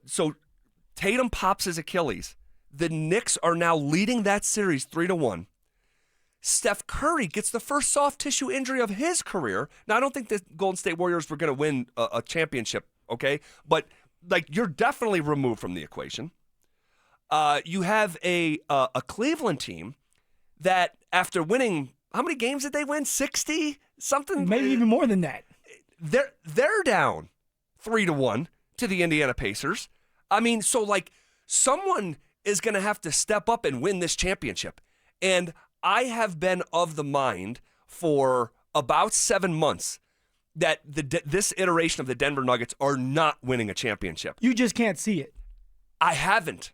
so Tatum pops his Achilles. The Knicks are now leading that series 3-1. Steph Curry gets the first soft tissue injury of his career. Now, I don't think the Golden State Warriors were going to win a championship, okay? But, you're definitely removed from the equation. You have a Cleveland team that, after winning, how many games did they win? 60? Something? Maybe even more than that. They're down 3-1 to the Indiana Pacers. I mean, so, someone is going to have to step up and win this championship. And I have been of the mind for about 7 months that this iteration of the Denver Nuggets are not winning a championship. You just can't see it. I haven't.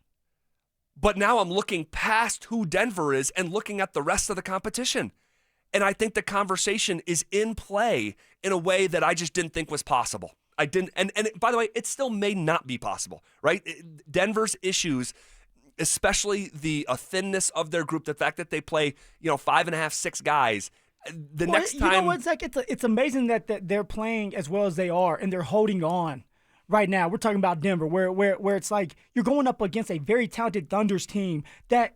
But now I'm looking past who Denver is and looking at the rest of the competition. And I think the conversation is in play in a way that I just didn't think was possible. I didn't, and by the way, it still may not be possible, right? Denver's issues, especially the thinness of their group, the fact that they play, 5.5, 6 guys. Next time, you know what, Zach? It's amazing that they're playing as well as they are, and they're holding on. Right now, we're talking about Denver, where it's like you're going up against a very talented Thunder's team that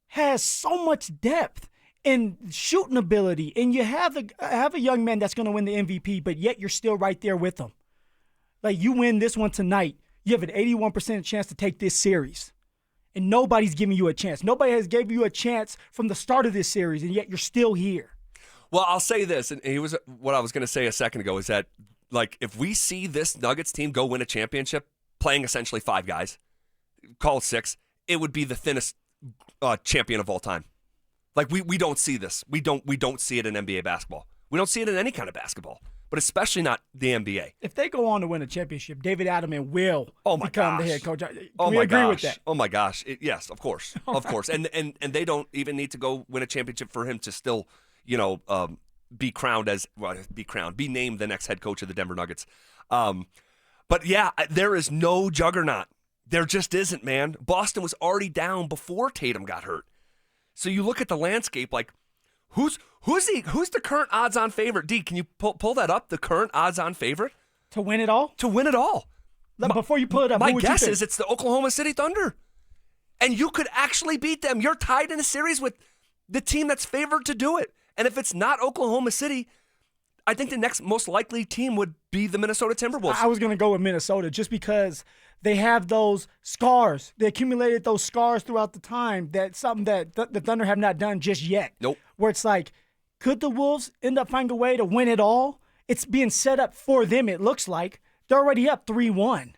has so much depth and shooting ability, and you have a young man that's going to win the MVP, but yet you're still right there with them. You win this one tonight, you have an 81% chance to take this series. And nobody's giving you a chance. Nobody has gave you a chance from the start of this series, and yet you're still here. Well, I'll say this, and what I was going to say a second ago is that, if we see this Nuggets team go win a championship playing essentially 5 guys, call it 6, it would be the thinnest champion of all time. We don't see this. We don't see it in NBA basketball. We don't see it in any kind of basketball, but especially not the NBA. If they go on to win a championship, David Adelman will become the head coach. Can we agree with that? Oh my gosh! Yes, of course, of course. And they don't even need to go win a championship for him to still, be named the next head coach of the Denver Nuggets. But yeah, there is no juggernaut. There just isn't, man. Boston was already down before Tatum got hurt. So you look at the landscape, who's the current odds-on favorite? D, can you pull that up? The current odds-on favorite to win it all? To win it all. Before you pull it up, my guess is it's the Oklahoma City Thunder, and you could actually beat them. You're tied in a series with the team that's favored to do it. And if it's not Oklahoma City, I think the next most likely team would be the Minnesota Timberwolves. I was going to go with Minnesota just because they have those scars. They accumulated those scars throughout the time. That's something that the Thunder have not done just yet. Nope. Where it's could the Wolves end up finding a way to win it all? It's being set up for them, it looks like. They're already up 3-1.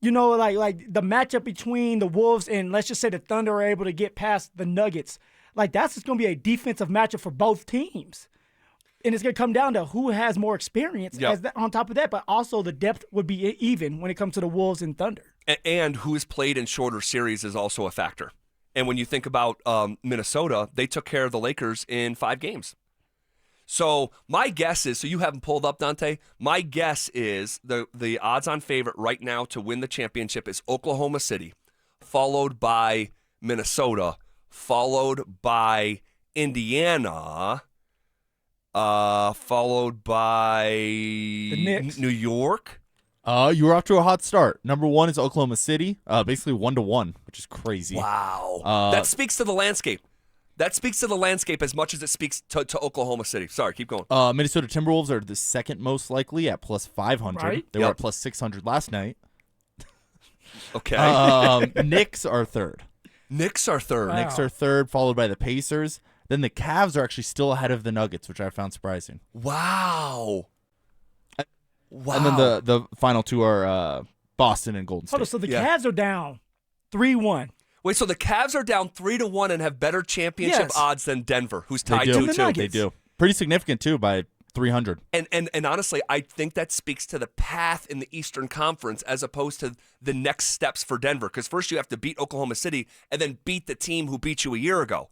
The matchup between the Wolves and, let's just say, the Thunder are able to get past the Nuggets. That's just going to be a defensive matchup for both teams. And it's going to come down to who has more experience on top of that, but also the depth would be even when it comes to the Wolves and Thunder. And who has played in shorter series is also a factor. And when you think about Minnesota, they took care of the Lakers in 5 games. So my guess is, so you haven't pulled up, Dante, my guess is the odds-on favorite right now to win the championship is Oklahoma City, followed by Minnesota, followed by Indiana, followed by the Knicks. New York. You were off to a hot start. Number 1 is Oklahoma City, basically 1-1, which is crazy. Wow. That speaks to the landscape. That speaks to the landscape as much as it speaks to Oklahoma City. Sorry, keep going. Minnesota Timberwolves are the second most likely at plus 500. Right. They were at plus 600 last night. Okay. Knicks are third. Knicks are third. Wow. Knicks are third, followed by the Pacers. Then the Cavs are actually still ahead of the Nuggets, which I found surprising. Wow. And then the final 2 are Boston and Golden State. Hold on, so the Cavs are down 3-1. Wait, so the Cavs are down 3-1 and have better championship odds than Denver, who's tied 2-2. 2-2. They do. Pretty significant, too, by 300. And honestly, I think that speaks to the path in the Eastern Conference as opposed to the next steps for Denver. Because first you have to beat Oklahoma City and then beat the team who beat you a year ago.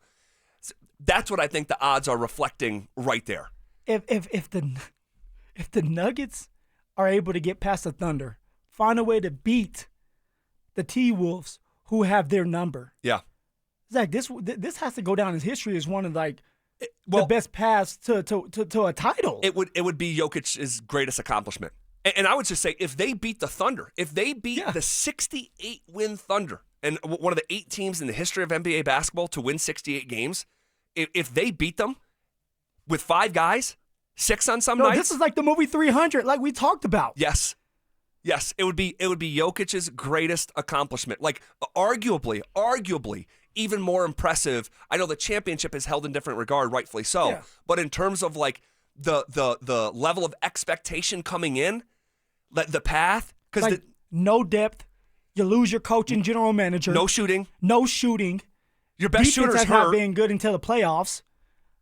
So that's what I think the odds are reflecting right there. If the Nuggets are able to get past the Thunder, find a way to beat the T-Wolves who have their number. Yeah. Zach, this has to go down in history as one of the best paths to a title. It would be Jokic's greatest accomplishment. And I would just say, if they beat the Thunder, if they beat the 68-win Thunder, and one of the 8 teams in the history of NBA basketball to win 68 games, if they beat them with 5 guys, 6 on some nights. This is like the movie 300, like we talked about. Yes, it would be Jokic's greatest accomplishment. Like arguably, even more impressive. I know the championship is held in different regard, rightfully so. But in terms of like the level of expectation coming in, the path, because like, no depth. You lose your coach and general manager. No shooting. Your best shooter's has hurt. Not being good until the playoffs.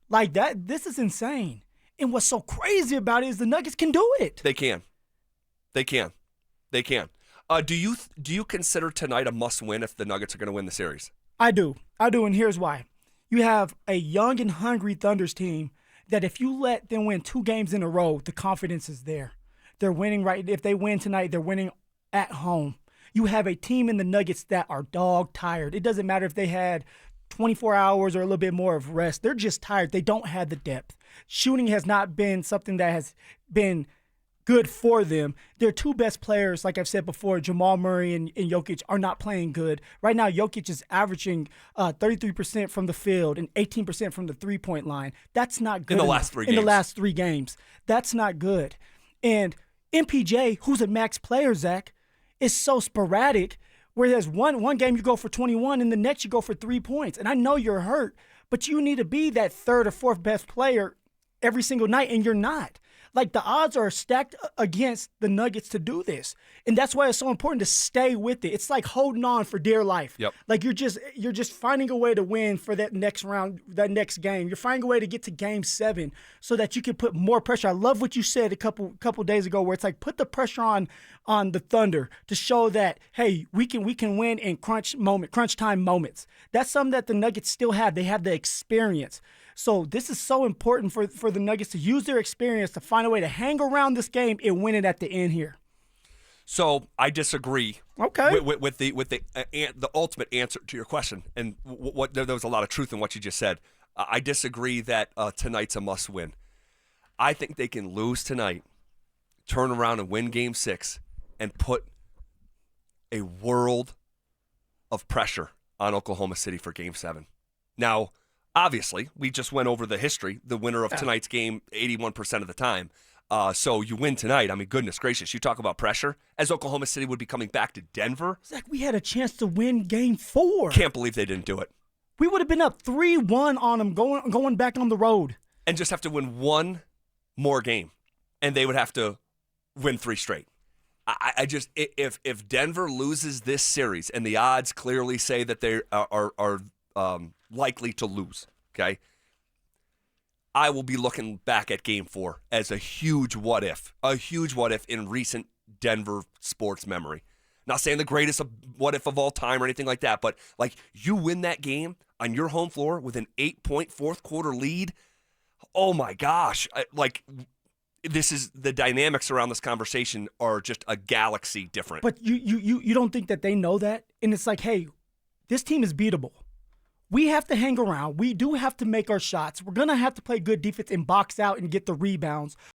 Like that, this is insane. And what's so crazy about it is the Nuggets can do it. They can. Do you consider tonight a must-win if the Nuggets are going to win the series? I do, and here's why. You have a young and hungry Thunders team that if you let them win 2 games in a row, the confidence is there. They're winning right. If they win tonight, they're winning at home. You have a team in the Nuggets that are dog tired. It doesn't matter if they had 24 hours or a little bit more of rest. They're just tired. They don't have the depth. Shooting has not been something that has been good for them. Their 2 best players, like I've said before, Jamal Murray and Jokić, are not playing good. Right now, Jokić is averaging 33% from the field and 18% from the three-point line. That's not good. In the last 3 games. In the last 3 games. That's not good. And MPJ, who's a max player, Zach, is so sporadic, whereas one game you go for 21 and the next you go for 3 points. And I know you're hurt, but you need to be that 3rd or 4th best player every single night, and you're not. Like, the odds are stacked against the Nuggets to do this. And that's why it's so important to stay with it. It's like holding on for dear life. Yep. Like, you're just finding a way to win for that next round, that next game. You're finding a way to get to game 7 so that you can put more pressure. I love what you said a couple days ago, where it's like, put the pressure on the Thunder to show that, hey, we can win in crunch time moments. That's something that the Nuggets still have. They have the experience. So this is so important for the Nuggets to use their experience to find a way to hang around this game and win it at the end here. So I disagree. Okay. With the ultimate answer to your question, and there was a lot of truth in what you just said. I disagree that tonight's a must-win. I think they can lose tonight, turn around and win Game 6, and put a world of pressure on Oklahoma City for Game 7. Now, obviously, we just went over the history. The winner of tonight's game 81% of the time. So you win tonight. I mean, goodness gracious. You talk about pressure. As Oklahoma City would be coming back to Denver. Zach, we had a chance to win Game 4. Can't believe they didn't do it. We would have been up 3-1 on them going back on the road. And just have to win one more game. And they would have to win 3 straight. I just, if Denver loses this series, and the odds clearly say that they are likely to lose, okay, I will be looking back at Game 4 as a huge what if in recent Denver sports memory. Not saying the greatest what if of all time or anything like that, but like, you win that game on your home floor with an 8-point fourth quarter lead. Oh my gosh. This is, the dynamics around this conversation are just a galaxy different. But you don't think that they know that? And it's like, hey, this team is beatable. We have to hang around. We do have to make our shots. We're going to have to play good defense and box out and get the rebounds.